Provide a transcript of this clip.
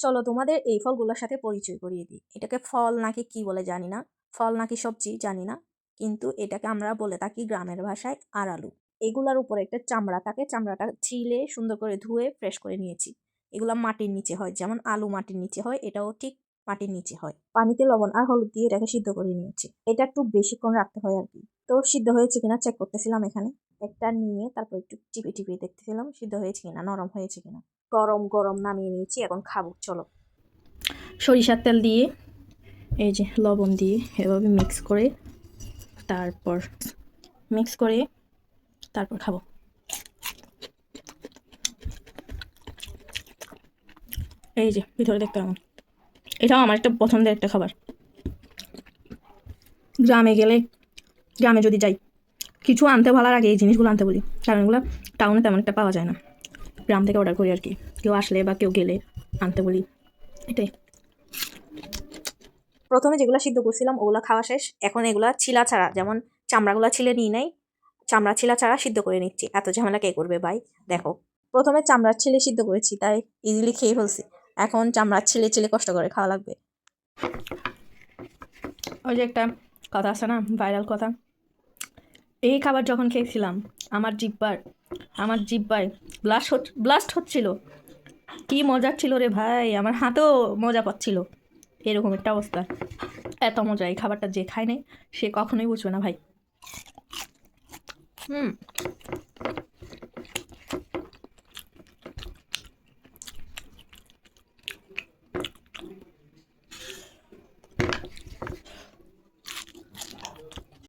চলো তোমাদের এই ফলগুলোর সাথে পরিচয় করিয়ে দিই। এটাকে ফল নাকি কি বলে জানি না, ফল নাকি সবজি জানি না, কিন্তু এটাকে আমরা বলে থাকি গ্রামের ভাষায় আরালু। এগুলার উপরে একটা চামড়া থাকে, চামড়াটা ছিলে সুন্দর করে ধুয়ে ফ্রেশ করে নিয়েছি। এগুলা মাটির নিচে হয়, যেমন আলু মাটির নিচে হয়, এটাও ঠিক মাটির নিচে হয়। পানিতে লবণ আর হলুদ দিয়ে এটাকে সিদ্ধ করে নিয়েছি। এটা একটু বেশিক্ষণ রাখতে হয় আর কি। তো সিদ্ধ হয়েছে কিনা চেক করতেছিলাম এখানে। একটা নিয়ে তারপর একটু চিপে চিপে দেখতেছিলাম সিদ্ধ হয়েছে কিনা, নরম হয়েছে কিনা। গরম গরম নামিয়ে নিয়েছি, এখন খাবো। চলো, সরিষার তেল দিয়ে এই যে লবণ দিয়ে এভাবে মিক্স করে তারপর খাবো। এই যে ভিতরে দেখতে পাবেন, এটাও আমার একটা পছন্দের একটা খাবার। গ্রামে যদি যাই, কিছু আনতে ভালো আগে এই জিনিসগুলো আনতে বলি, কারণ এগুলো টাউনে তেমন একটা পাওয়া যায় না। গ্রাম থেকে অর্ডার করি আর কি, কেউ আসলে বা কেউ গেলে আনতে বলি, এটাই। প্রথমে যেগুলো সিদ্ধ করছিলাম ওগুলো খাওয়া শেষ, এখন এগুলা ছিলা ছাড়া, যেমন চামড়াগুলো ছিলে নিই নাই, চামড়া ছিলা ছাড়া সিদ্ধ করে নিচ্ছি। এত ঝামেলা কে করবে ভাই? দেখো, প্রথমে চামড়ার ছিলে সিদ্ধ করেছি, তাই ইজিলি খেয়ে ফেলছি। এখন চামড়ার ছিলে ছিলে কষ্ট করে খাওয়া লাগবে। ওই যে একটা কথা আছে না, ভাইরাল কথা, এই খাবার যখন খেয়েছিলাম আমার জিব্বায় ব্লাস্ট হচ্ছিল, কি মজার ছিল রে ভাই, আমার হাতেও মজা পাচ্ছিল, এরকম একটা অবস্থা। এত মজা এই খাবারটা, যে খায় নাই সে কখনোই বুঝবে না ভাই।